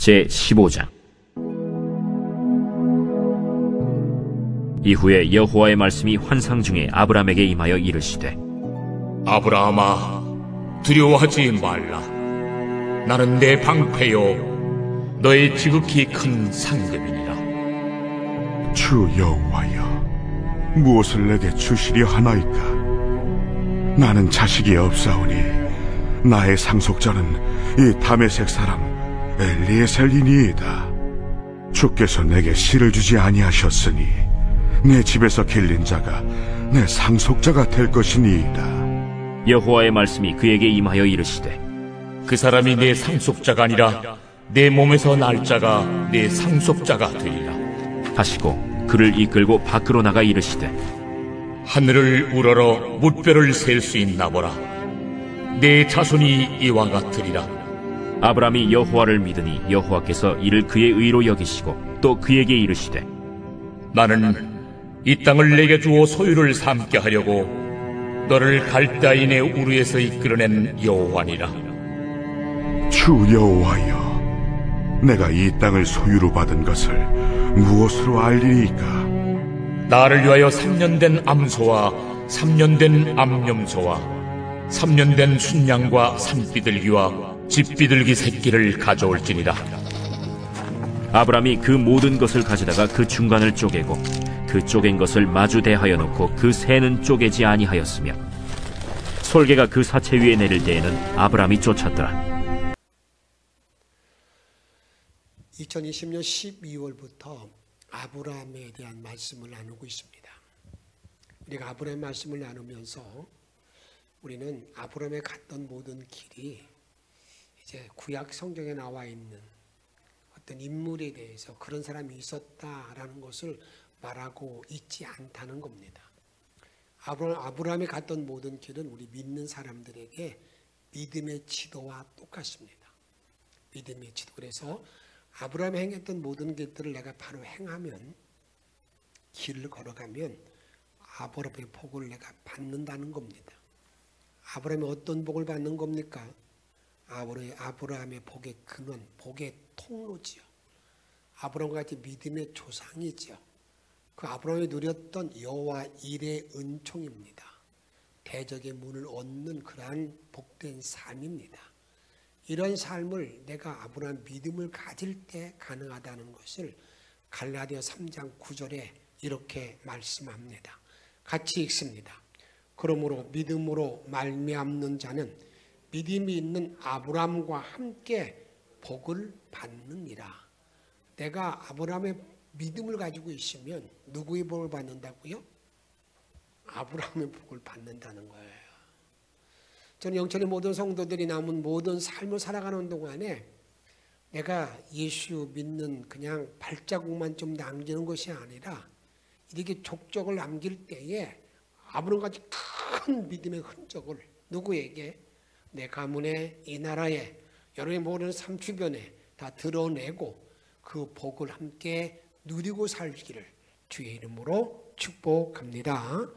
제15장. 이후에 여호와의 말씀이 환상 중에 아브람에게 임하여 이르시되, 아브라함아, 두려워하지 말라. 나는 내 방패요 너의 지극히 큰 상급이니라. 주 여호와여, 무엇을 내게 주시려 하나이까? 나는 자식이 없사오니 나의 상속자는 이 다메섹 사람 엘리에셀이니이다. 주께서 내게 씨를 주지 아니하셨으니 내 집에서 길린 자가 내 상속자가 될 것이니이다. 여호와의 말씀이 그에게 임하여 이르시되, 그 사람이 내 상속자가 아니라 내 몸에서 날 자가 내 상속자가 되리라 하시고 그를 이끌고 밖으로 나가 이르시되, 하늘을 우러러 무뼈를 셀 수 있나 보라. 내 자손이 이와 같으리라. 아브람이 여호와를 믿으니 여호와께서 이를 그의 의로 여기시고 또 그에게 이르시되, 나는 이 땅을 내게 주어 소유를 삼게 하려고 너를 갈대아인의 우르에서 이끌어낸 여호와니라. 주 여호와여, 내가 이 땅을 소유로 받은 것을 무엇으로 알리니까? 나를 위하여 3년 된 암소와 3년 된 암염소와 3년 된 순양과 산비둘기와 집비둘기 새끼를 가져올지니라. 아브람이 그 모든 것을 가져다가 그 중간을 쪼개고 그 쪼갠 것을 마주 대하여 놓고 그 새는 쪼개지 아니하였으며, 솔개가 그 사체 위에 내릴 때에는 아브람이 쫓았더라. 2020년 12월부터 아브라함에 대한 말씀을 나누고 있습니다. 우리가 아브라함 말씀을 나누면서 우리는 아브라함에 갔던 모든 길이 이제 구약 성경에 나와 있는 어떤 인물에 대해서 그런 사람이 있었다라는 것을 말하고 있지 않다는 겁니다. 아브라함이 갔던 모든 길은 우리 믿는 사람들에게 믿음의 지도와 똑같습니다. 믿음의 지도. 그래서 아브라함이 행했던 모든 것들을 내가 바로 행하면, 길을 걸어가면 아브라함의 복을 내가 받는다는 겁니다. 아브라함이 어떤 복을 받는 겁니까? 아브라함의 복의 근원, 복의 통로지요. 아브라함과 같이 믿음의 조상이지요. 그 아브라함이 누렸던 여호와 일의 은총입니다. 대적의 문을 얻는 그러한 복된 삶입니다. 이런 삶을 내가 아브라함 믿음을 가질 때 가능하다는 것을 갈라디아 3장 9절에 이렇게 말씀합니다. 같이 읽습니다. 그러므로 믿음으로 말미암는 자는 믿음이 있는 아브라함과 함께 복을 받느니라. 내가 아브라함의 믿음을 가지고 있으면 누구의 복을 받는다고요? 아브라함의 복을 받는다는 거예요. 저는 영천의 모든 성도들이 남은 모든 삶을 살아가는 동안에 내가 예수 믿는 그냥 발자국만 좀 남기는 것이 아니라 이렇게 족적을 남길 때에 아브라함같이 큰 믿음의 흔적을 누구에게? 내 가문에, 이 나라에, 여러분의 모든 삶 주변에 다 드러내고 그 복을 함께 누리고 살기를 주의 이름으로 축복합니다.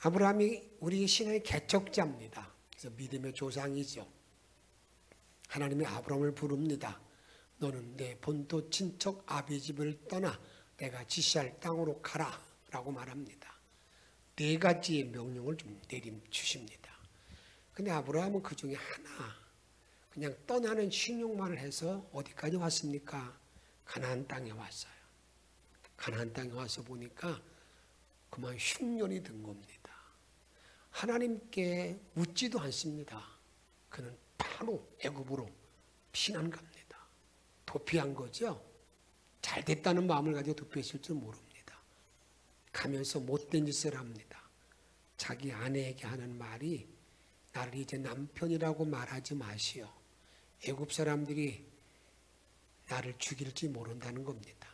아브라함이 우리 신의 개척자입니다. 그래서 믿음의 조상이죠. 하나님이 아브라함을 부릅니다. 너는 내 본토 친척 아비 집을 떠나 내가 지시할 땅으로 가라 라고 말합니다. 4가지의 명령을 좀 내림주십니다. 근데 아브라함은 그 중에 하나, 그냥 떠나는 신용만을 해서 어디까지 왔습니까? 가나안 땅에 왔어요. 가나안 땅에 와서 보니까 그만 흉년이 든 겁니다. 하나님께 묻지도 않습니다. 그는 바로 애굽으로 피난 갑니다. 도피한 거죠. 잘 됐다는 마음을 가지고 도피했을 줄 모릅니다. 가면서 못된 짓을 합니다. 자기 아내에게 하는 말이, 나를 이제 남편이라고 말하지 마시오. 애굽 사람들이 나를 죽일지 모른다는 겁니다.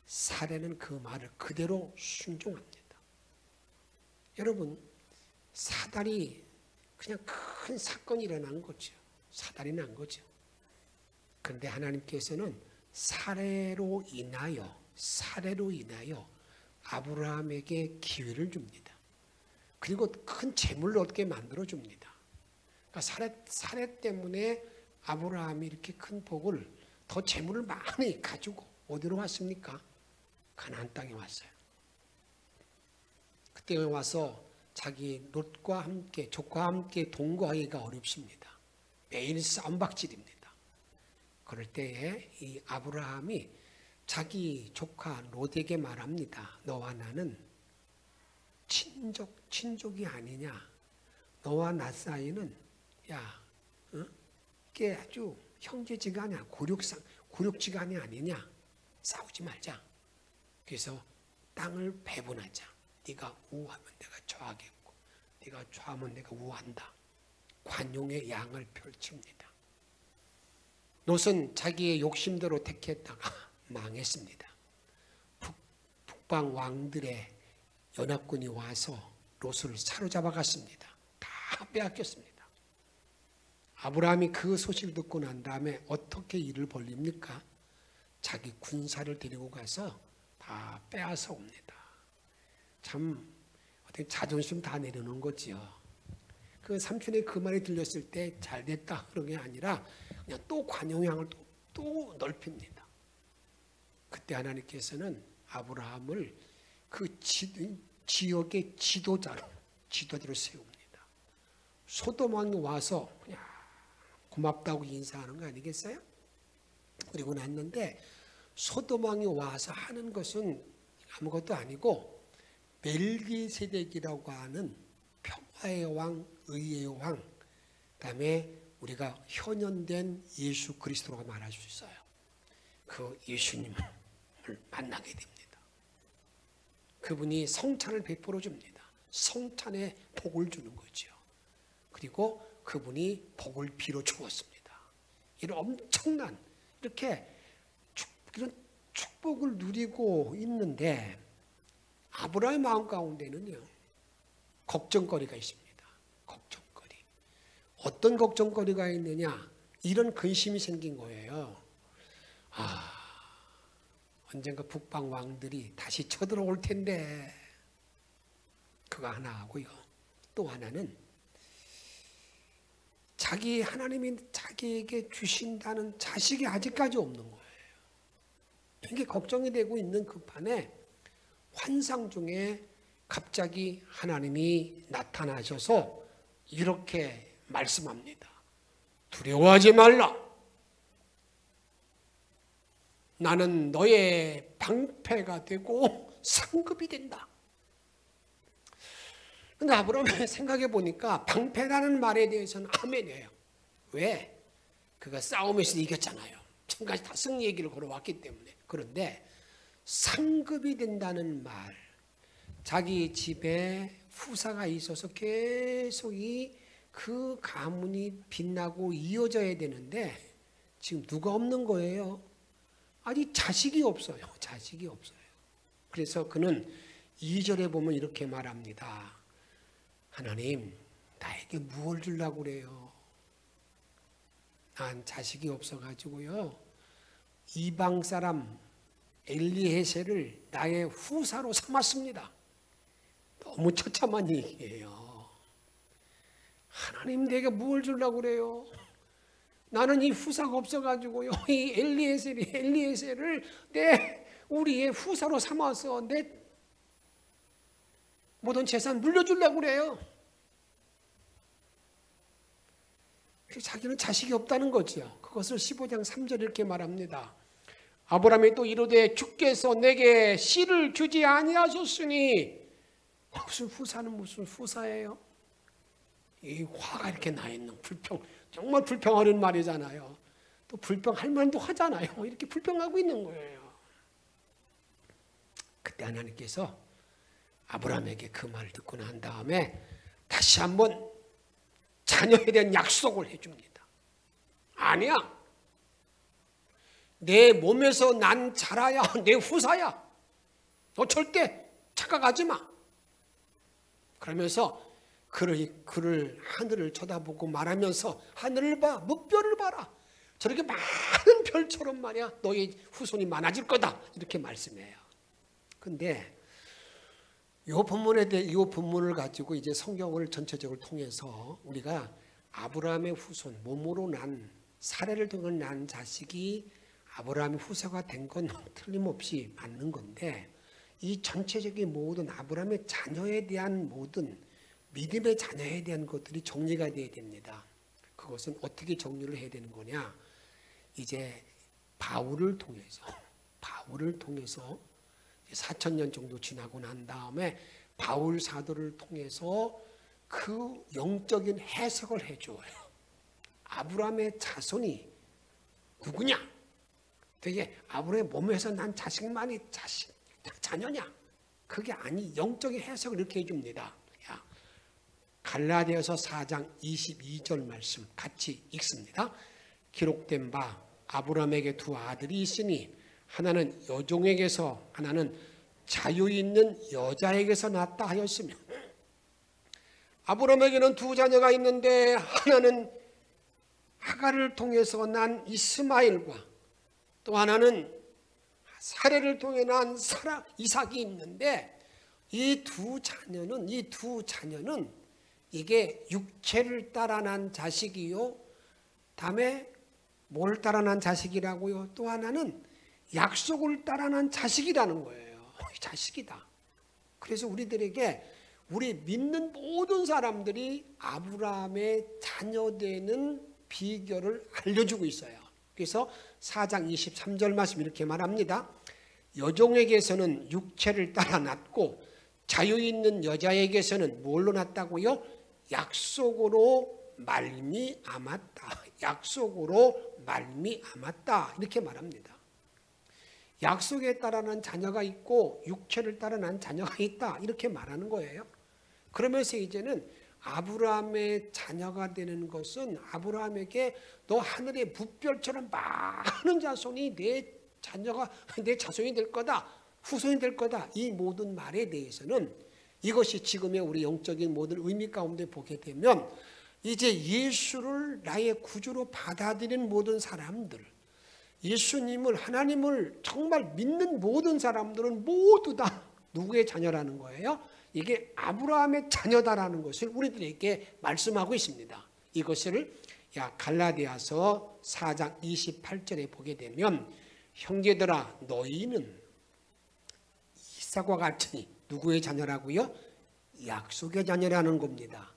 사례는 그 말을 그대로 순종합니다. 여러분, 사달이 그냥 큰 사건이 일어난 거죠. 사달이 난 거죠. 그런데 하나님께서는 사례로 인하여 아브라함에게 기회를 줍니다. 그리고 큰 재물을 얻게 만들어 줍니다. 그러니까 사례 때문에 아브라함이 이렇게 큰 복을 더 재물을 많이 가지고 어디로 왔습니까? 가나안 땅에 왔어요. 그때 와서 자기 롯과 함께 족과 함께 동거하기가 어렵습니다. 매일 싸움박질입니다. 그럴 때에 이 아브라함이 자기 조카 롯에게 말합니다. 너와 나는 친족이 아니냐. 너와 나 사이는 이게 아주 형제지간이 아니야. 굴욕지간이 아니냐. 싸우지 말자. 그래서 땅을 배분하자. 네가 우하면 내가 좌하겠고 네가 좌하면 내가 우한다. 관용의 양을 펼칩니다. 롯은 자기의 욕심대로 택했다가 망했습니다. 북방 왕들의 연합군이 와서 롯을 사로잡아 갔습니다. 다 빼앗겼습니다. 아브라함이 그 소식을 듣고 난 다음에 어떻게 일을 벌립니까? 자기 군사를 데리고 가서 다 빼앗아 옵니다. 참 어떻게 자존심 다 내려놓은 거지요. 그 삼촌의 그 말이 들렸을 때 잘됐다 그런 게 아니라 그냥 또 관용양을 또 넓힙니다. 그때 하나님께서는 아브라함을 그 지역의 지도자로 세웁니다. 소돔 왕이 와서 그냥 고맙다고 인사하는 거 아니겠어요? 그리고 났는데 소돔 왕이 와서 하는 것은 아무것도 아니고 멜기세덱이라고 하는 평화의 왕, 의의 왕, 그다음에 우리가 현현된 예수 그리스도라고 말할 수 있어요. 그 예수님을 만나게 됩니다. 그분이 성찬을 베풀어 줍니다. 성찬에 복을 주는 거죠. 그리고 그분이 복을 빌어 주었습니다. 이런 엄청난 이런 축복을 누리고 있는데 아브라함의 마음 가운데는요 걱정거리가 있습니다. 걱정거리. 어떤 걱정거리가 있느냐? 이런 근심이 생긴 거예요. 언젠가 북방 왕들이 다시 쳐들어올 텐데 그거 하나 하고요. 또 하나는 하나님이 자기에게 주신다는 자식이 아직까지 없는 거예요. 이게 걱정이 되고 있는 그 판에 환상 중에 갑자기 하나님이 나타나셔서 이렇게 말씀합니다. 두려워하지 말라. 나는 너의 방패가 되고 상급이 된다. 근데 아브라함이 생각해 보니까 방패라는 말에 대해서는 아멘이에요. 왜? 그가 싸움에서 이겼잖아요. 지금까지 다 승리 얘기를 걸어왔기 때문에. 그런데 상급이 된다는 말, 자기 집에 후사가 있어서 계속 그 가문이 빛나고 이어져야 되는데 지금 누가 없는 거예요? 아니 자식이 없어요. 자식이 없어요. 그래서 그는 2절에 보면 이렇게 말합니다. 하나님 나에게 무엇을 주려고 그래요? 난 자식이 없어가지고요. 이방 사람 엘리에셀을 나의 후사로 삼았습니다. 너무 처참한 얘기예요. 하나님 내게 무엇을 주려고 그래요? 나는 이 후사가 없어가지고요. 이 엘리에셀을 우리의 후사로 삼아서 내 모든 재산 물려주려고 그래요. 자기는 자식이 없다는 거죠. 그것을 15장 3절 이렇게 말합니다. 아브라함이 또 이르되 주께서 내게 씨를 주지 아니하셨으니 무슨 후사는 무슨 후사예요? 이 화가 이렇게 나 있는 정말 불평하는 말이잖아요. 또 불평할 만도 하잖아요. 이렇게 불평하고 있는 거예요. 그때 하나님께서 아브라함에게 그 말을 듣고 난 다음에 다시 한번 자녀에 대한 약속을 해줍니다. 아니야. 내 몸에서 난 자라야 내 후사야. 너 절대 착각하지 마. 그러면서 그를 하늘을 쳐다보고 말하면서 하늘을 봐, 묵별을 봐라. 저렇게 많은 별처럼 말이야 너의 후손이 많아질 거다. 이렇게 말씀해요. 근데 이 본문을 가지고 이제 성경을 전체적으로 통해서 우리가 아브라함의 후손, 몸으로 난 사례를 통해 난 자식이 아브라함이 후사가 된 건 틀림없이 맞는 건데 이 전체적인 모든 아브라함의 자녀에 대한 모든 믿음의 자녀에 대한 것들이 정리가 되어야 됩니다. 그것은 어떻게 정리를 해야 되는 거냐? 이제 바울을 통해서 4,000년 정도 지나고 난 다음에 바울 사도를 통해서 그 영적인 해석을 해줘요. 아브라함의 자손이 누구냐? 되게 아브라함의 몸에서 난 자식만이 자녀냐? 그게 아니 영적인 해석을 이렇게 해줍니다. 갈라디아서 4장 22절 말씀 같이 읽습니다. 기록된 바 아브라함에게 두 아들이 있으니 하나는 여종에게서 하나는 자유 있는 여자에게서 낳았다 하였으며 아브라함에게는 두 자녀가 있는데 하나는 하갈을 통해서 난 이스마엘과 또 하나는 사레를 통해 난 이삭이 있는데 이 두 자녀는 이게 육체를 따라 난 자식이요. 다음에 뭘 따라 난 자식이라고요? 또 하나는 약속을 따라 난 자식이라는 거예요. 자식이다. 그래서 우리들에게 우리 믿는 모든 사람들이 아브라함의 자녀되는 비결을 알려주고 있어요. 그래서 4장 23절 말씀 이렇게 말합니다. 여종에게서는 육체를 따라 낳고 자유 있는 여자에게서는 뭘로 낳았다고요? 약속으로 말미암았다. 약속으로 말미암았다. 이렇게 말합니다. 약속에 따라 난 자녀가 있고 육체를 따라 난 자녀가 있다. 이렇게 말하는 거예요. 그러면서 이제는 아브라함의 자녀가 되는 것은 아브라함에게 너 하늘의 붓별처럼 많은 자손이 내 자손이 될 거다. 후손이 될 거다. 이 모든 말에 대해서는 이것이 지금의 우리 영적인 모든 의미 가운데 보게 되면 이제 예수를 나의 구주로 받아들이는 모든 사람들, 예수님을 하나님을 정말 믿는 모든 사람들은 모두 다 누구의 자녀라는 거예요? 이게 아브라함의 자녀다라는 것을 우리들에게 말씀하고 있습니다. 이것을 갈라디아서 4장 28절에 보게 되면 형제들아 너희는 이삭과 같으니 누구의 자녀라고요? 약속의 자녀라는 겁니다.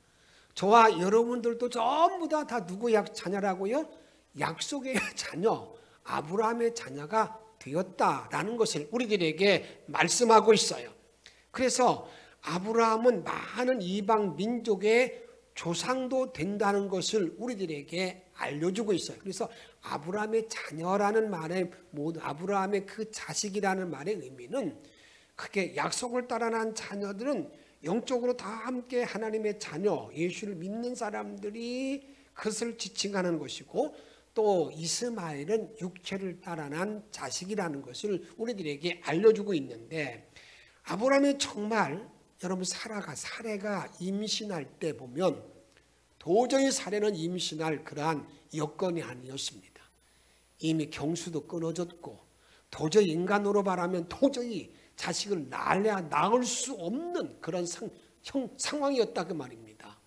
저와 여러분들도 전부 다 누구의 자녀라고요? 약속의 자녀, 아브라함의 자녀가 되었다라는 것을 우리들에게 말씀하고 있어요. 그래서 아브라함은 많은 이방 민족의 조상도 된다는 것을 우리들에게 알려주고 있어요. 그래서 아브라함의 자녀라는 말의 아브라함의 그 자식이라는 말의 의미는 크게 약속을 따라 난 자녀들은 영적으로 다 함께 하나님의 자녀, 예수를 믿는 사람들이 그것을 지칭하는 것이고 또 이스마엘은 육체를 따라 난 자식이라는 것을 우리들에게 알려주고 있는데 아브라함이 정말 여러분 사례가 임신할 때 보면 도저히 사례는 임신할 그러한 여건이 아니었습니다. 이미 경수도 끊어졌고 도저히 인간으로 말하면 도저히 자식을 낳을 수 없는 그런 상황이었다 그 말입니다.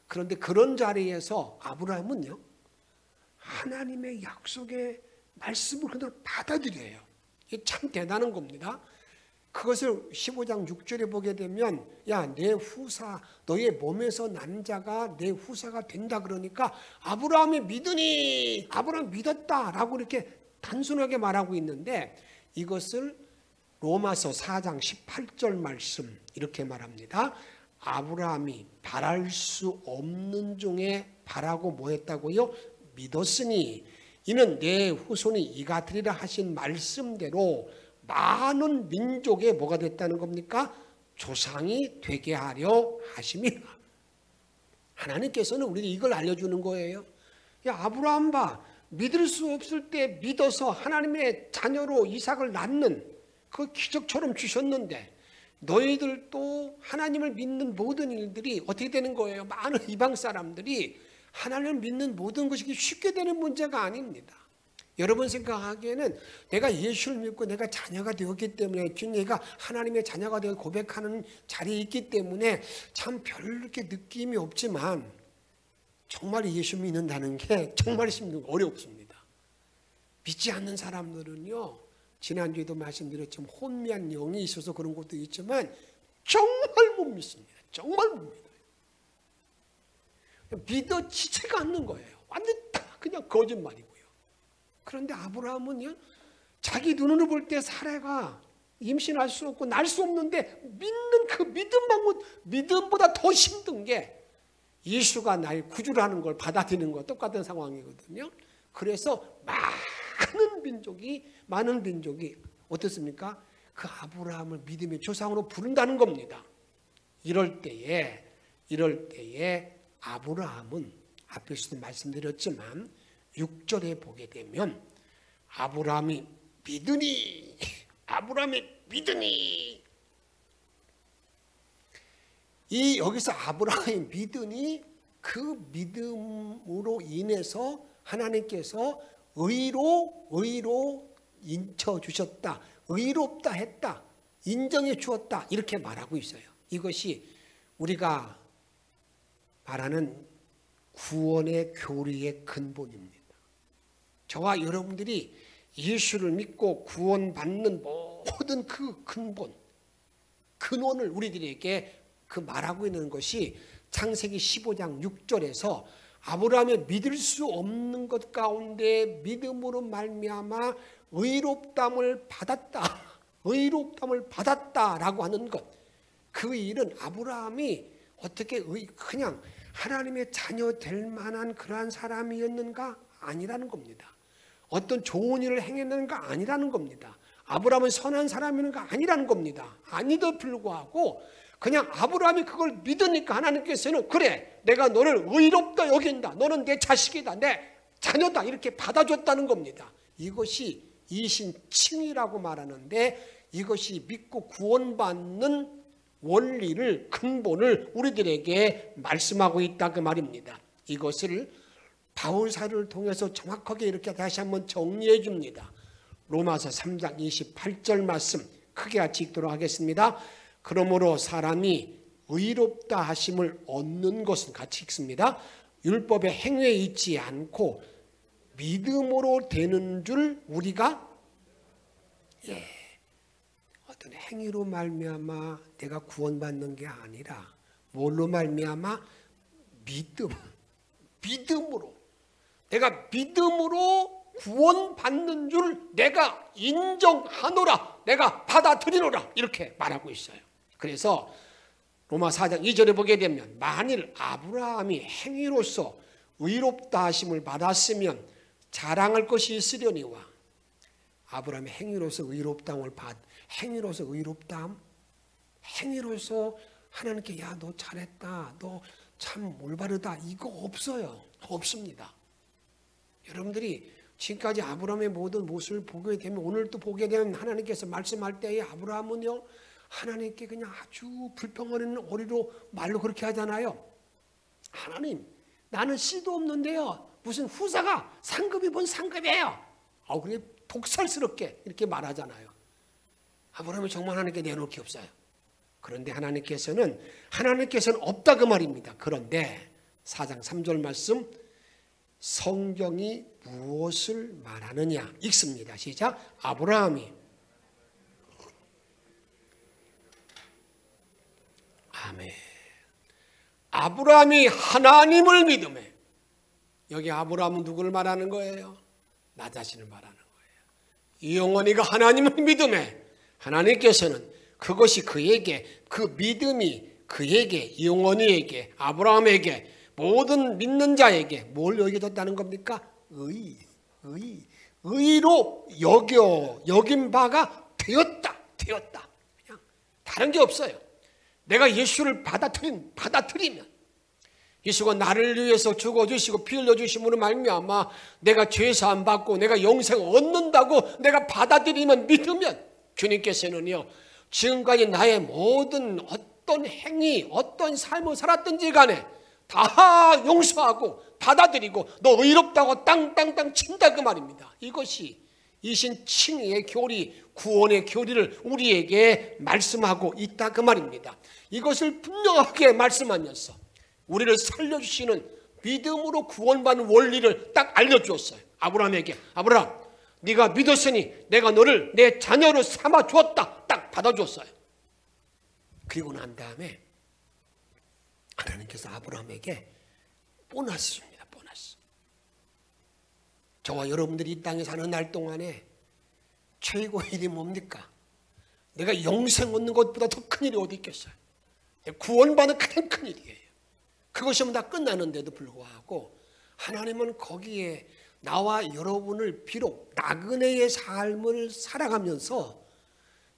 그런데 그런 자리에서 아브라함은요 하나님의 약속의 말씀을 그대로 받아들여요. 이게 참 대단한 겁니다. 그것을 15장 6절에 보게 되면 내 후사 너의 몸에서 난 자가 내 후사가 된다 그러니까 아브라함이 믿으니 아브라함 믿었다라고 이렇게 단순하게 말하고 있는데 이것을 로마서 4장 18절 말씀 이렇게 말합니다. 아브라함이 바랄 수 없는 중에 바라고 뭐 했다고요? 믿었으니 이는 내 후손이 이가 되리라 하신 말씀대로 많은 민족의 뭐가 됐다는 겁니까? 조상이 되게 하려 하심이라. 하나님께서는 우리에게 이걸 알려주는 거예요. 아브라함 봐. 믿을 수 없을 때 믿어서 하나님의 자녀로 이삭을 낳는 그 기적처럼 주셨는데 너희들도 하나님을 믿는 모든 일들이 어떻게 되는 거예요? 많은 이방 사람들이 하나님을 믿는 모든 것이 쉽게 되는 문제가 아닙니다. 여러분 생각하기에는 내가 예수를 믿고 내가 자녀가 되었기 때문에 내가 하나님의 자녀가 되어 고백하는 자리에 있기 때문에 참 별로 이렇게 느낌이 없지만 정말 예수 믿는다는 게 정말 어렵습니다. 믿지 않는 사람들은요, 지난주에도 말씀드렸지만 혼미한 영이 있어서 그런 것도 있지만 정말 못 믿습니다. 정말 못 믿어요. 믿어지지가 않는 거예요. 완전 다 그냥 거짓말이고요. 그런데 아브라함은요, 자기 눈으로 볼 때 사라가 임신할 수 없고 날 수 없는데 믿는 그 믿음보다 더 힘든 게 예수가 날 구주라는 걸 받아들이는 거 똑같은 상황이거든요. 그래서 많은 민족이 어떻습니까? 그 아브라함을 믿음의 조상으로 부른다는 겁니다. 이럴 때에 아브라함은 앞에서도 말씀드렸지만 6절에 보게 되면 아브라함이 믿으니 이 여기서 아브라함이 믿으니 그 믿음으로 인해서 하나님께서 의로 인쳐주셨다, 의롭다 했다, 인정해 주었다, 이렇게 말하고 있어요. 이것이 우리가 말하는 구원의 교리의 근본입니다. 저와 여러분들이 예수를 믿고 구원받는 모든 그 근원을 우리들에게 그 말하고 있는 것이 창세기 15장 6절에서 아브라함이 믿을 수 없는 것 가운데 믿음으로 말미암아 의롭다함을 받았다라고 하는 것. 그 일은 아브라함이 어떻게 그냥 하나님의 자녀 될 만한 그러한 사람이었는가? 아니라는 겁니다. 어떤 좋은 일을 행했는가? 아니라는 겁니다. 아브라함은 선한 사람이었는가? 아니라는 겁니다. 아니도 불구하고 그냥 아브라함이 그걸 믿으니까 하나님께서는 그래, 내가 너를 의롭다 여긴다, 너는 내 자식이다, 내 자녀다, 이렇게 받아줬다는 겁니다. 이것이 이신칭이라고 말하는데 이것이 믿고 구원받는 원리를, 근본을 우리들에게 말씀하고 있다 그 말입니다. 이것을 바울사를 통해서 정확하게 이렇게 다시 한번 정리해 줍니다. 로마서 3장 28절 말씀 크게 같이 읽도록 하겠습니다. 그러므로 사람이 의롭다 하심을 얻는 것은, 같이 읽습니다. 율법의 행위에 있지 않고 믿음으로 되는 줄 우리가 어떤 행위로 말미암아 내가 구원받는 게 아니라 뭘로 말미암아? 믿음으로 내가 믿음으로 구원받는 줄 내가 인정하노라, 내가 받아들이노라, 이렇게 말하고 있어요. 그래서 로마 4장 2절에 보게 되면 만일 아브라함이 행위로서 의롭다 하심을 받았으면 자랑할 것이 있으려니와, 아브라함이 행위로서 의롭다함을 행위로서 의롭다함, 행위로서 하나님께 야 너 잘했다, 너 참 올바르다, 이거 없어요. 없습니다. 여러분들이 지금까지 아브라함의 모든 모습을 보게 되면, 오늘도 보게 되면 하나님께서 말씀할 때에 아브라함은요 하나님께 그냥 아주 불평거리는 어리로 말로 그렇게 하잖아요. 하나님, 나는 씨도 없는데요 무슨 후사가 상급이 뭔 상급이에요. 그게 독설스럽게 이렇게 말하잖아요. 아브라함이 정말 하나님께 내놓을 게 없어요. 그런데 하나님께서는 없다 그 말입니다. 그런데 4장 3절 말씀, 성경이 무엇을 말하느냐 읽습니다. 시작. 아브라함이 아멘. 아브라함이 하나님을 믿음에, 여기 아브라함은 누구를 말하는 거예요? 나 자신을 말하는 거예요. 영원히가 하나님을 믿음에 하나님께서는 그것이 그에게, 그 믿음이 그에게, 영원히에게, 아브라함에게, 모든 믿는 자에게 뭘 여겨졌다는 겁니까? 의로 여긴 바가 되었다. 그냥 다른 게 없어요. 내가 예수를 받아들이면, 예수가 나를 위해서 죽어주시고 피 흘려주심으로 말미암아 내가 죄사함 받고 내가 영생 얻는다고 내가 받아들이면, 믿으면 주님께서는요 지금까지 나의 모든 어떤 행위, 어떤 삶을 살았든지 간에 다 용서하고 받아들이고 너 의롭다고 땅땅땅 친다 그 말입니다. 이것이 이신칭의의 교리, 구원의 교리를 우리에게 말씀하고 있다 그 말입니다. 이것을 분명하게 말씀하면서 우리를 살려주시는 믿음으로 구원받는 원리를 딱 알려주었어요. 아브라함에게, 아브라함, 네가 믿었으니 내가 너를 내 자녀로 삼아 주었다. 딱 받아줬어요. 그리고 난 다음에 하나님께서 아브라함에게 보너스 줍니다. 보너스. 저와 여러분들이 이 땅에 사는 날 동안에 최고의 일이 뭡니까? 내가 영생 얻는 것보다 더 큰 일이 어디 있겠어요? 구원받는 가장 큰 일이에요. 그것이면 다 끝나는데도 불구하고 하나님은 거기에 나와 여러분을 비록 나그네의 삶을 살아가면서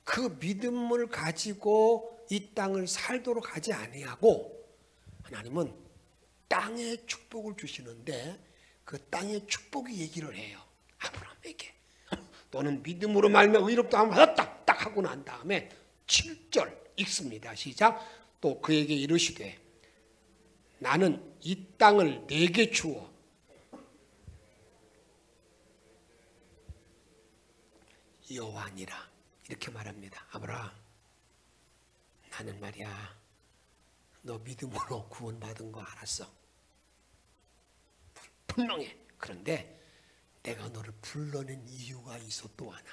그 믿음을 가지고 이 땅을 살도록 하지 아니하고 하나님은 땅의 축복을 주시는데 그 땅의 축복이 얘기를 해요. 아브라함에게 너는 믿음으로 말미암아 의롭다함을 받았다. 딱 하고 난 다음에 7절 읽습니다. 시작. 또 그에게 이르시되 나는 이 땅을 내게 주어 여호와니라 이렇게 말합니다. 아브라함, 나는 말이야 너 믿음으로 구원받은 거 알았어. 분명해. 그런데 내가 너를 불러낸 이유가 있어. 또 하나,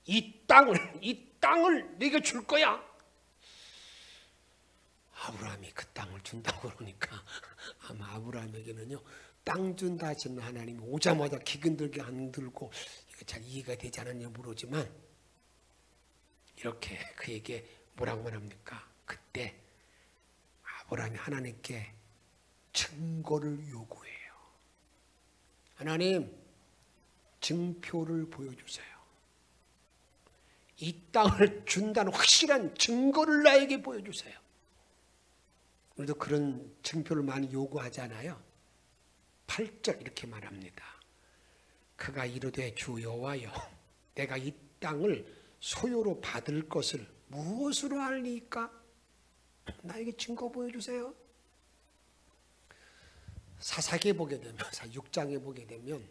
이 땅을 네게 줄 거야. 아브라함이 그 땅을 준다고 그러니까 아마 아브라함에게는요, 땅 준다 하시는 하나님이 오자마자 기근들게 안 들고 이거 잘 이해가 되지 않았냐 모르지만 이렇게 그에게 뭐라고 말합니까? 그때 아브라함이 하나님께 증거를 요구해요. 하나님, 증표를 보여주세요. 이 땅을 준다는 확실한 증거를 나에게 보여주세요. 우리도 그런 증표를 많이 요구하잖아요. 8절 이렇게 말합니다. 그가 이르되 주 여호와여, 내가 이 땅을 소유로 받을 것을 무엇으로 알리까? 나에게 증거 보여주세요. 사사기에 보게 되면, 6장에 보게 되면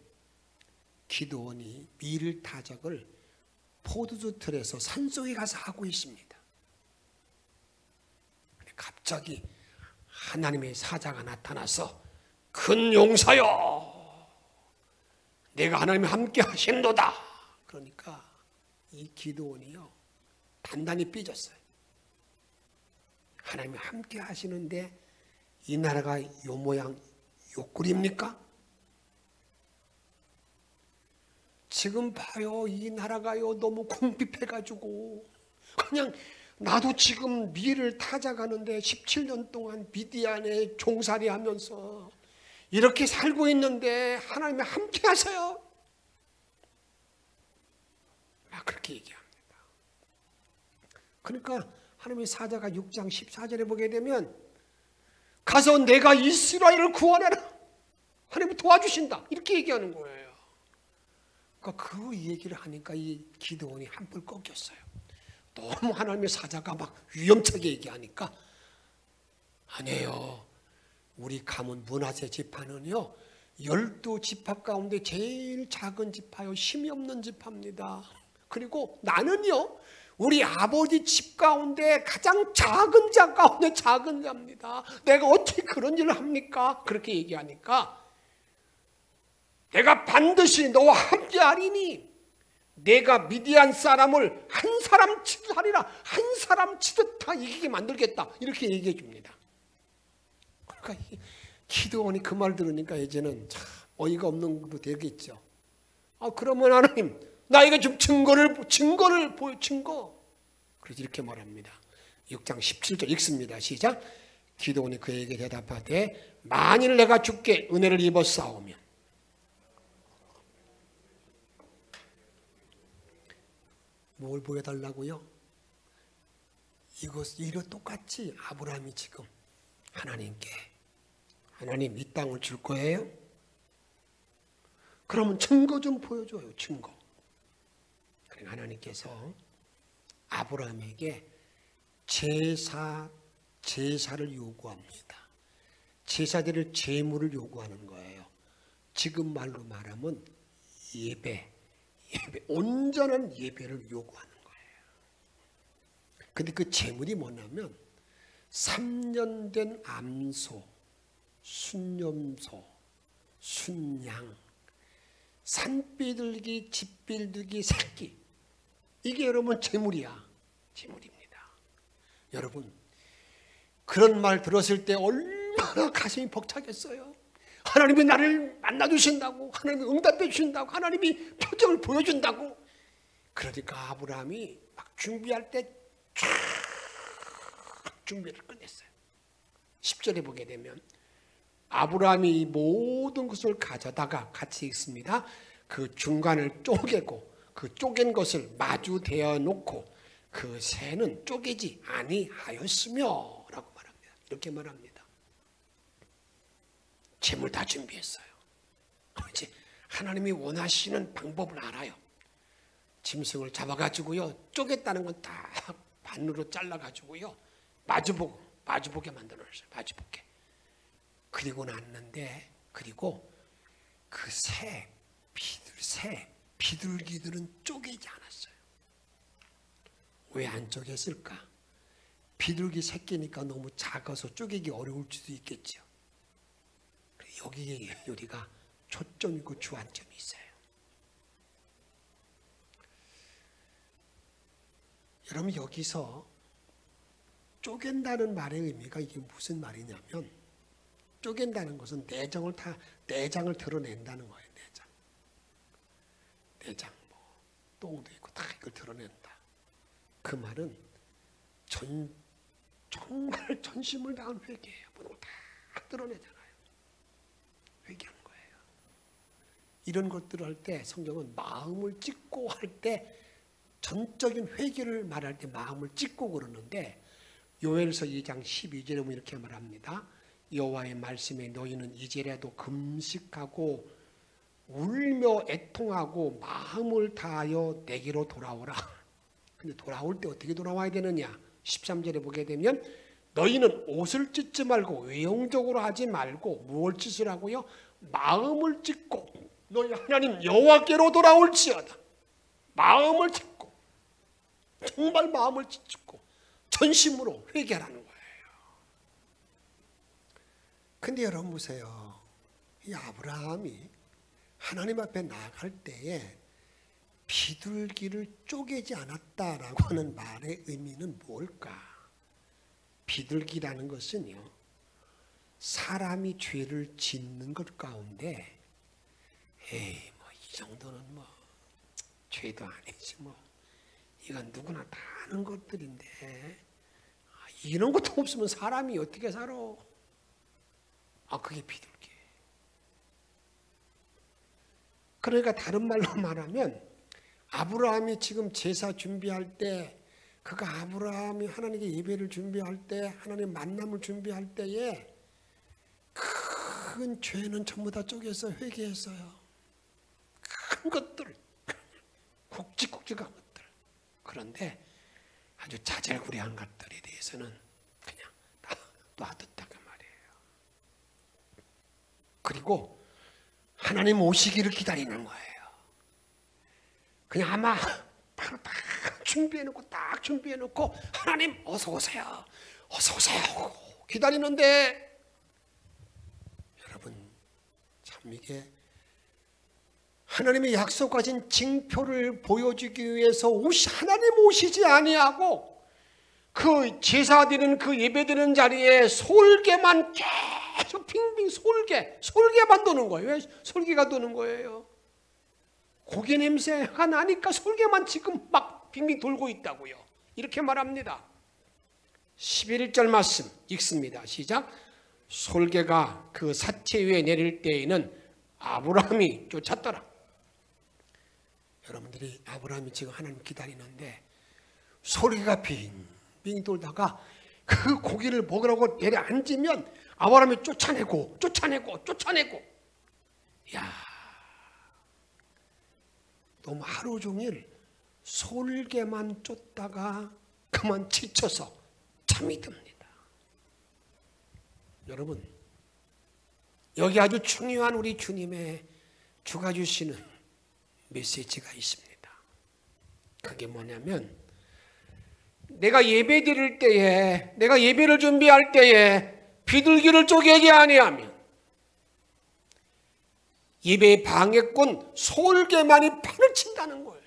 기드온이 밀 타작을 포도주 틀에서 산속에 가서 하고 있습니다. 갑자기 하나님의 사자가 나타나서 큰 용사여, 내가 하나님이 함께 하신도다. 그러니까 이 기드온이요 단단히 삐졌어요. 하나님이 함께 하시는데 이 나라가 요 모양 요 꼴입니까? 지금 봐요, 이 나라가요 너무 궁핍해가지고 그냥 나도 지금 밀을 타작하는데 17년 동안 미디안에 종살이 하면서 이렇게 살고 있는데 하나님이 함께 하세요. 막 그렇게 얘기합니다. 그러니까 하나님의 사자가 6장 14절에 보게 되면 가서 내가 이스라엘을 구원해라. 하나님이 도와주신다. 이렇게 얘기하는 거예요. 그러니까 그 얘기를 하니까 이 기드온이 한뿔 꺾였어요. 너무 하나님의 사자가 막 위험차게 얘기하니까 아니에요. 우리 가문 므낫세 지파는요 12지파 가운데 제일 작은 지파요, 힘이 없는 지파입니다. 그리고 나는요 우리 아버지 집 가운데 가장 작은 자 가운데 작은 자입니다. 내가 어떻게 그런 일을 합니까? 그렇게 얘기하니까 내가 반드시 너와 함께하리니 내가 미디안 사람을 한 사람 치듯 하리라. 한 사람 치듯 다 이기게 만들겠다. 이렇게 얘기해 줍니다. 그러니까 기드온이 그 말 들으니까 이제는 참 어이가 없는 것도 되겠죠. 그러면 하나님 나에게 좀 증거를 보여. 증거. 그래서 이렇게 말합니다. 6장 17절 읽습니다. 시작. 기드온이 그에게 대답하되 만일 내가 주께 은혜를 입어 싸우면 뭘 보여달라고요? 이거 똑같이 아브라함이 지금 하나님께 하나님 이 땅을 줄 거예요? 그러면 증거 좀 보여줘요. 증거. 그러니까 하나님께서 아브라함에게 제사를 요구합니다. 제사드릴 제물을 요구하는 거예요. 지금 말로 말하면 예배, 온전한 예배를 요구하는 거예요. 근데 그 제물이 뭐냐면 3년 된 암소, 순염소, 순양, 산비둘기, 집비둘기 새끼, 이게 여러분 재물이야. 재물입니다. 여러분 그런 말 들었을 때 얼마나 가슴이 벅차겠어요. 하나님이 나를 만나주신다고, 하나님이 응답해 주신다고, 하나님이 표정을 보여준다고. 그러니까 아브라함이 막 준비할 때 쫙 준비를 끝냈어요. 10절에 보게 되면 아브라함이 모든 것을 가져다가 같이 읽습니다. 그 중간을 쪼개고 그 쪼갠 것을 마주 대어 놓고 그 새는 쪼개지 아니하였으며 라고 말합니다. 이렇게 말합니다. 재물 다 준비했어요. 이제 하나님이 원하시는 방법을 알아요. 짐승을 잡아가지고요, 쪼갰다는 건 다 반으로 잘라가지고요, 마주보게 만들어놨어요. 마주보게. 그리고 났는데, 그리고 그 비둘기들은 쪼개지 않았어요. 왜 안 쪼갰을까? 비둘기 새끼니까 너무 작아서 쪼개기 어려울 수도 있겠죠. 여기에 우리가 초점이고 주안점이 있어요. 여러분 여기서 쪼갠다는 말의 의미가 이게 무슨 말이냐면, 쪼갠다는 것은 내장을 드러낸다는 거예요. 내장 똥도 있고 다 이걸 드러낸다. 그 말은 정말 전심을 다한 회개예요. 모든 걸 다 드러내잖아요. 회개하는 거예요. 이런 것들을 할 때 성경은 마음을 찢고 할 때, 전적인 회개를 말할 때 마음을 찢고 그러는데, 요엘서 2장 12절에 보면 이렇게 말합니다. 여호와의 말씀에 너희는 이제라도 금식하고 울며 애통하고 마음을 다하여 내게로 돌아오라. 근데 돌아올 때 어떻게 돌아와야 되느냐? 13절에 보게 되면 너희는 옷을 찢지 말고 외형적으로 하지 말고 무엇 짓을 하고요? 마음을 찢고 너희 하나님 여호와께로 돌아올지어다. 마음을 찢고, 정말 마음을 찢고 전심으로 회개하라는 거예요. 근데 여러분 보세요. 이 아브라함이 하나님 앞에 나아갈 때에 비둘기를 쪼개지 않았다라고 하는 말의 의미는 뭘까? 비둘기라는 것은요, 사람이 죄를 짓는 것 가운데 에이 뭐 이 정도는 뭐 죄도 아니지 뭐, 이건 누구나 다 아는 것들인데 이런 것도 없으면 사람이 어떻게 살아? 그게 비둘기. 그러니까 다른 말로 말하면 아브라함이 지금 제사 준비할 때, 그가 아브라함이 하나님께 예배를 준비할 때, 하나님 만남을 준비할 때에 큰 죄는 전부 다 쪼개서 회개했어요. 큰 것들, 굵직굵직한 것들. 그런데 아주 자잘구레한 것들에 대해서는 그냥 놔뒀다고 말이에요. 그리고 하나님 오시기를 기다리는 거예요. 그냥 아마 바로 딱 준비해놓고 하나님 어서 오세요, 어서 오세요 하고 기다리는데, 여러분 참 이게 하나님의 약속하신 징표를 보여주기 위해서 하나님 오시지 아니하고 그 제사드리는 그 예배드리는 자리에 솔개만 계속 빙빙 솔개만 도는 거예요. 왜 솔개가 도는 거예요? 고기 냄새가 나니까 솔개만 지금 막 빙빙 돌고 있다고요. 이렇게 말합니다. 11절 말씀 읽습니다. 시작. 솔개가 그 사체 위에 내릴 때에는 아브라함이 쫓았더라. 여러분들이 아브라함이 지금 하나님 기다리는데 솔개가 빙빙 돌다가 그 고기를 먹으라고 내려앉으면 아브라함이 쫓아내고 야, 너무 하루 종일 솔개만 쫓다가 그만 지쳐서 잠이 듭니다. 여러분 여기 아주 중요한 우리 주님의 주가 주시는 메시지가 있습니다. 그게 뭐냐면, 내가 예배 드릴 때에, 내가 예배를 준비할 때에 비둘기를 쪼개지 아니하면 예배의 방해꾼 솔개만이 판을 친다는 거예요.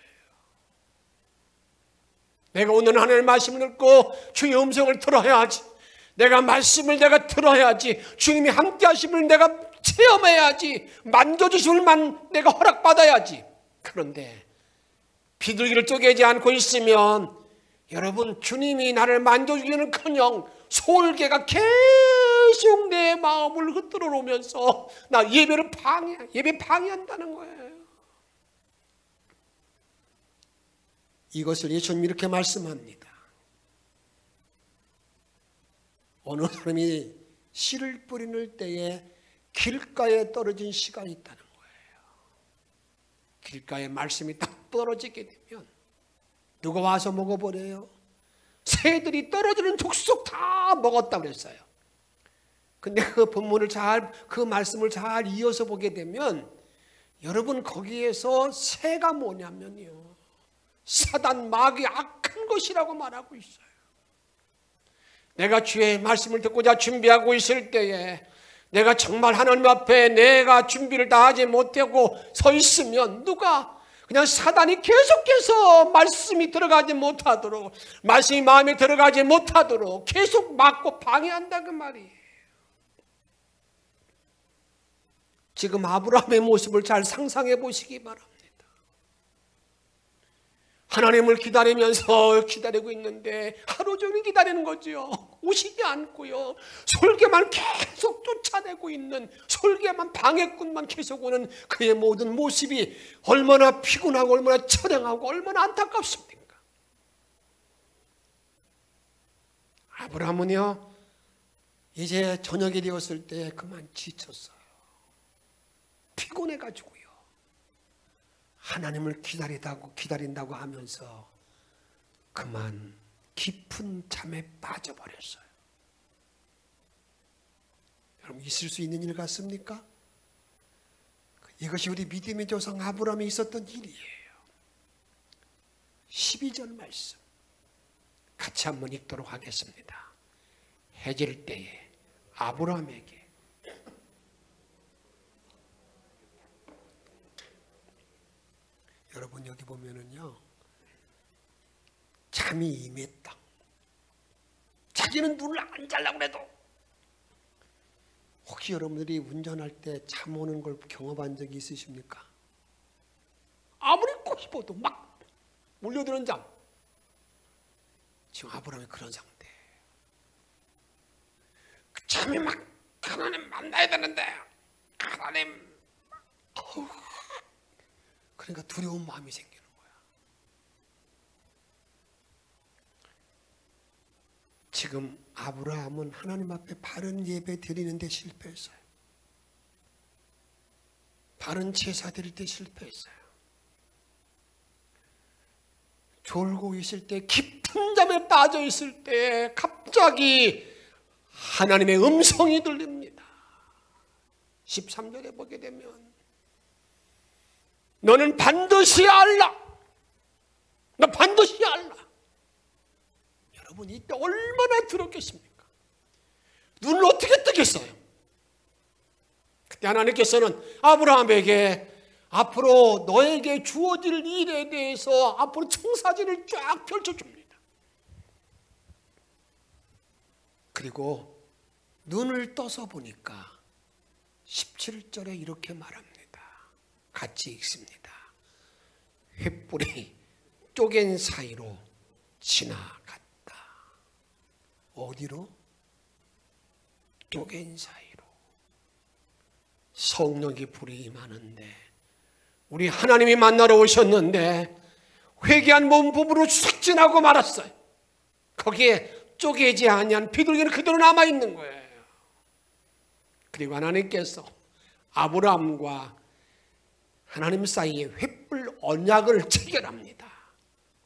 내가 오늘 하나님의 말씀을 듣고 주의 음성을 들어야지. 내가 말씀을 내가 들어야지. 주님이 함께 하심을 내가 체험해야지. 만져주심을 내가 허락받아야지. 그런데 비둘기를 쪼개지 않고 있으면 여러분, 주님이 나를 만져주기는커녕 솔개가 계속 내 마음을 흔들어 놓으면서 나 예배 방해한다는 거예요. 이것을 예수님이 이렇게 말씀합니다. 어느 사람이 씨를 뿌리는 때에 길가에 떨어진 씨가 있다는 거예요. 길가에 말씀이 딱 떨어지게 되면 누가 와서 먹어버려요? 새들이 떨어지는 족속 다 먹었다고 그랬어요. 근데 그 본문을 그 말씀을 잘 이어서 보게 되면 여러분, 거기에서 새가 뭐냐면요, 사단 마귀 악한 것이라고 말하고 있어요. 내가 주의 말씀을 듣고자 준비하고 있을 때에 내가 정말 하나님 앞에 내가 준비를 다 하지 못하고 서 있으면 누가 그냥 사단이 계속해서 말씀이 들어가지 못하도록, 말씀이 마음에 들어가지 못하도록 계속 막고 방해한다 그 말이에요. 지금 아브라함의 모습을 잘 상상해 보시기 바랍니다. 하나님을 기다리고 있는데 하루 종일 기다리는 거죠. 오시지 않고요. 솔개만 계속 쫓아내고 있는, 솔개만 방해꾼만 계속 오는 그의 모든 모습이 얼마나 피곤하고 얼마나 처량하고 얼마나 안타깝습니까? 아브라함은요, 이제 저녁이 되었을 때 그만 지쳤어요. 피곤해가지고요. 하나님을 기다린다고 하면서 그만 깊은 잠에 빠져버렸어요. 여러분, 있을 수 있는 일 같습니까? 이것이 우리 믿음의 조상 아브라함이 있었던 일이에요. 12절 말씀 같이 한번 읽도록 하겠습니다. 해질 때에 아브라함에게 여러분, 여기 보면은요, 잠이 임했다. 자기는 눈을 안 자려고 그래도. 혹시 여러분들이 운전할 때 잠 오는 걸 경험한 적이 있으십니까? 아무리 꼭 싶어도 막 몰려드는 잠. 지금 아브라함이 그런 상태예요. 그 잠이 막 하나님 만나야 되는데 하나님, 그러니까 두려운 마음이 생기는 거야. 지금 아브라함은 하나님 앞에 바른 예배 드리는데 실패했어요. 바른 제사 드릴 때 실패했어요. 졸고 있을 때, 깊은 잠에 빠져 있을 때 갑자기 하나님의 음성이 들립니다. 13절에 보게 되면 너는 반드시 알라. 너 반드시 알라. 여러분, 이때 얼마나 두렵겠습니까? 눈을 어떻게 뜨겠어요? 그때 하나님께서는 아브라함에게 앞으로 너에게 주어질 일에 대해서 앞으로 청사진을 쫙 펼쳐줍니다. 그리고 눈을 떠서 보니까 17절에 이렇게 말합니다. 같이 읽습니다. 횃불이 쪼갠 사이로 지나갔다. 어디로? 쪼갠 사이로. 성령이 불이 임하는데, 우리 하나님이 만나러 오셨는데 회개한 몸 부부로 싹 지나고 말았어요. 거기에 쪼개지 아니한 비둘기는 그대로 남아있는 거예요. 그리고 하나님께서 아브라함과 하나님 사이에 횃불 언약을 체결합니다.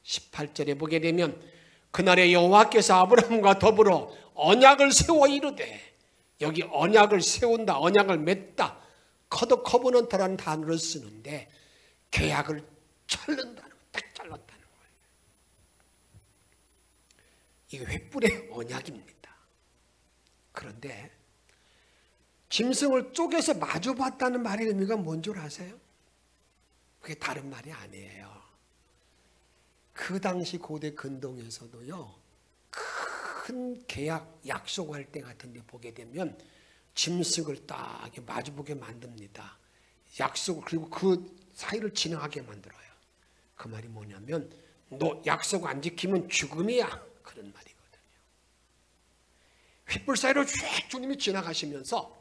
18절에 보게 되면 그날에 여호와께서 아브라함과 더불어 언약을 세워 이르되, 여기 언약을 세운다, 언약을 맺다, 커버넌트라는 단어를 쓰는데 계약을 자른다는, 딱 잘랐다는 거예요. 이게 횃불의 언약입니다. 그런데 짐승을 쪼개서 마주봤다는 말의 의미가 뭔 줄 아세요? 그게 다른 말이 아니에요. 그 당시 고대 근동에서도요, 큰 계약, 약속할 때 같은 데 보게 되면 짐승을 딱 마주보게 만듭니다. 약속을, 그리고 그 사이를 진행하게 만들어요. 그 말이 뭐냐면 너 약속 안 지키면 죽음이야, 그런 말이거든요. 횃불 사이로 쭉 주님이 지나가시면서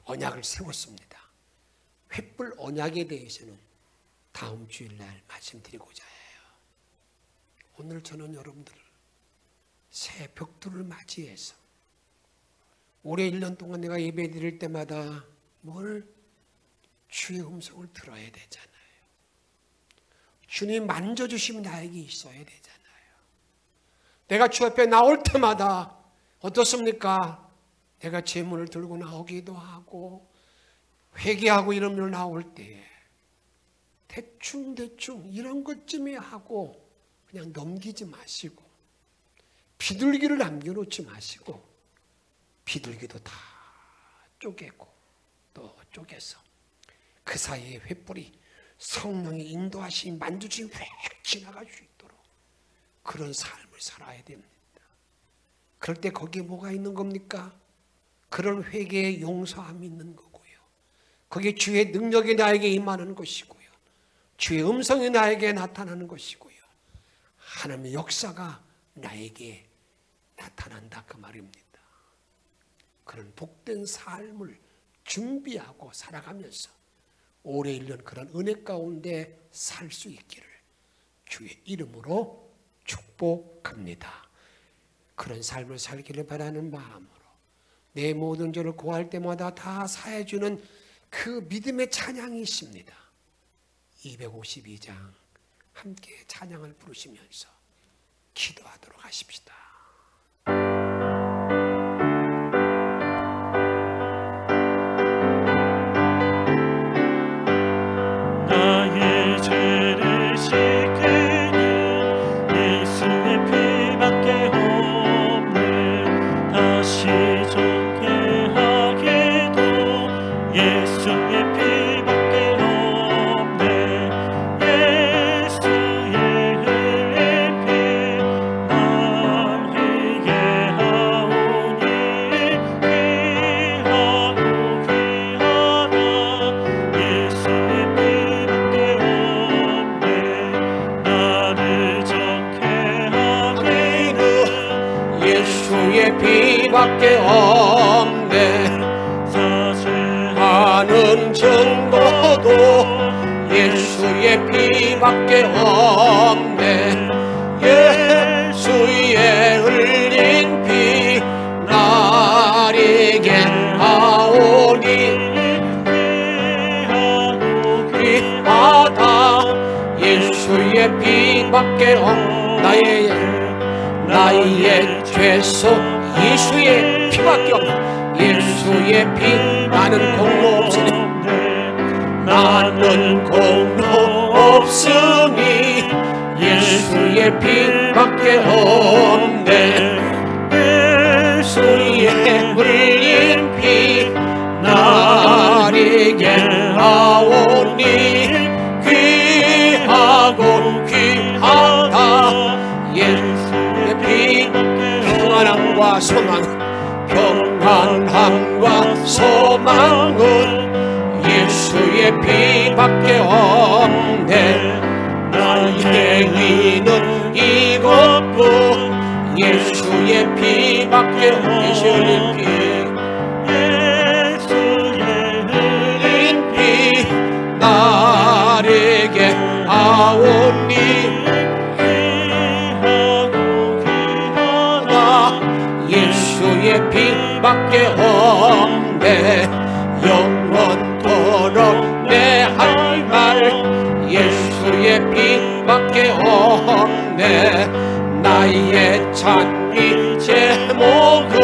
언약을 세웠습니다. 횃불 언약에 대해서는 다음 주일날 말씀드리고자 해요. 오늘 저는 여러분들을 새 벽두를 맞이해서 올해 1년 동안 내가 예배 드릴 때마다 뭘 주의 음성을 들어야 되잖아요. 주님 만져주시면 나에게 있어야 되잖아요. 내가 주 앞에 나올 때마다 어떻습니까? 내가 제문을 들고 나오기도 하고 회개하고 이러면 나올 때에 대충 이런 것쯤에 하고 그냥 넘기지 마시고 비둘기를 남겨놓지 마시고 비둘기도 다 쪼개고 또 쪼개서 그 사이에 횃불이 성령의 인도하심 만두심 획 지나갈 수 있도록 그런 삶을 살아야 됩니다. 그럴 때 거기에 뭐가 있는 겁니까? 그런 회개의 용서함이 있는 거고요. 거기에 주의 능력이 나에게 임하는 것이고요. 주의 음성이 나에게 나타나는 것이고요. 하나님의 역사가 나에게 나타난다, 그 말입니다. 그런 복된 삶을 준비하고 살아가면서 올해 1년 그런 은혜 가운데 살 수 있기를 주의 이름으로 축복합니다. 그런 삶을 살기를 바라는 마음으로 내 모든 죄를 고할 때마다 다 사해주는 그 믿음의 찬양이 있습니다. 252장 함께 찬양을 부르시면서 기도하도록 하십시다. 나의 죄를 씻기는 예수의 피밖에 없네. 다시 정케 하기도 예수의 피밖에 없네. 예수의 흘린 피 나에게 하오니 귀하고 귀하다. 예수의 피밖에 없네. 나를 정케 하기는 예수의 피밖에 없네. 하는 증거도 예수의 피밖에 없네. 예수의 흘린 피 나에게 하오니 귀하다. 예수의 피밖에 나의 죄속 예수의 피밖에 없네. 예수의 피 나는 공로 없으니 나는 공로 없으니 예수의 피밖에 없네. 예수의 흘린 피 나에게 하오니 귀하고 귀하다. 예수의 피 평안함과 소망은 예수의 피밖에 없네. 나의 의는 이것뿐 예수의 피밖에 예수의 흘린 피 나에게 하오니 예수의 피밖에 없네. 영원토록 내 할 말 예수의 피밖에 없네. 나의 찬미 제목은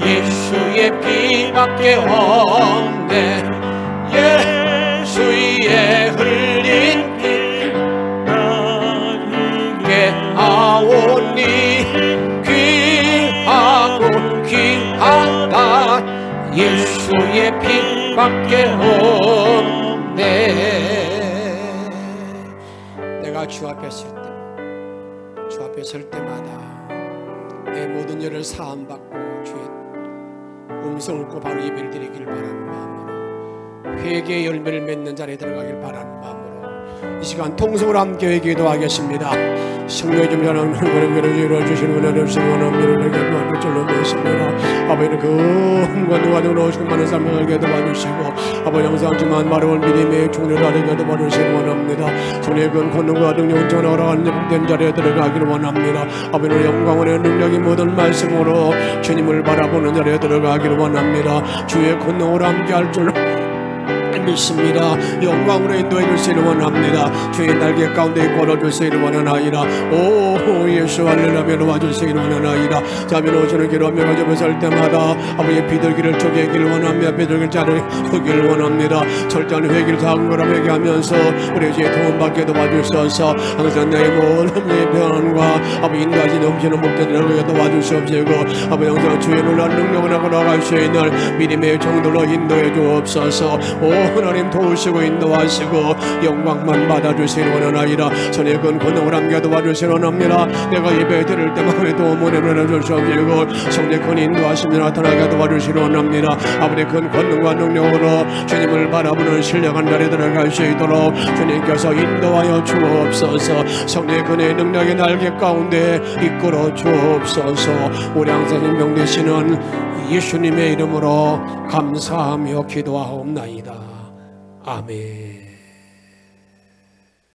예수의 피밖에 없네. 예수의 흘린 피 나에게 하오니 귀하고 귀하다. 예수 빛밖에 없네. 내가 주 앞에 설 때마다 내 모든 일을 사함받고 주의 음성을 듣고 바로 예배를 드리길 바라는 마음으로, 회개의 열매를 맺는 자리에 들어가길 바라는 마음으로 이 시간 통성으로 함께 기도하겠습니다. 성령의 좀 전하는 그런 이루어주시는 은혜를 원합니다. 내게 도와주실로 믿습니다. 아버지는 그 hun관등으로 오시고 많은 삶을 도와주시고, 아버지 항상지만 마르올 믿음의 종류를 아래게 도와주시기 원합니다. 손의 근 권능과 능력은 전하라는 복된 자리에 들어가기를 원합니다. 아버지는 영광의 능력이 모든 말씀으로 주님을 바라보는 자리에 들어가기를 원합니다. 주의 권능으로 함께할 줄 믿습니다. 영광으로 인도해 주시기를 원합니다. 주의 날개 가운데 걸어주시기를 원하나이다. 오 예수 할렐루야 도와주시기를 원하나이다. 자비로 오시는 길로 하며 접어 설 때마다 아버지의 비둘기를 쪼개기를 원합니다. 비둘기를 자르기를 원합니다. 철저한 회개를 작은 거라 회개하면서 우리 주의 도움받게 도와주셔서 항상 내 모든 변화와 아버지 인도하시 넘치는 목적들을 도와주시옵시고, 아버지 항상 주의 놀라운 능력을 하고 나갈 수 있는 믿음의 정도로 인도해 주옵소서. 오 하나님 도우시고 인도하시고 영광만 받아주시기를 원하나이다. 전에 그 권능을 함께 도와주시기를 원합니다. 내가 예배 드릴 때 마음의 도움을 내려주시옵시고 성령 큰 인도하심이 나타나게 도와주시기를 원합니다. 아버지 큰 권능과 능력으로 주님을 바라보는 신령한 자리에 들어갈 수 있도록 주님께서 인도하여 주옵소서. 성령의 근의 능력의 날개 가운데 이끌어 주옵소서. 우리 항상 생명 되시는 예수님의 이름으로 감사하며 기도하옵나이다. 아멘.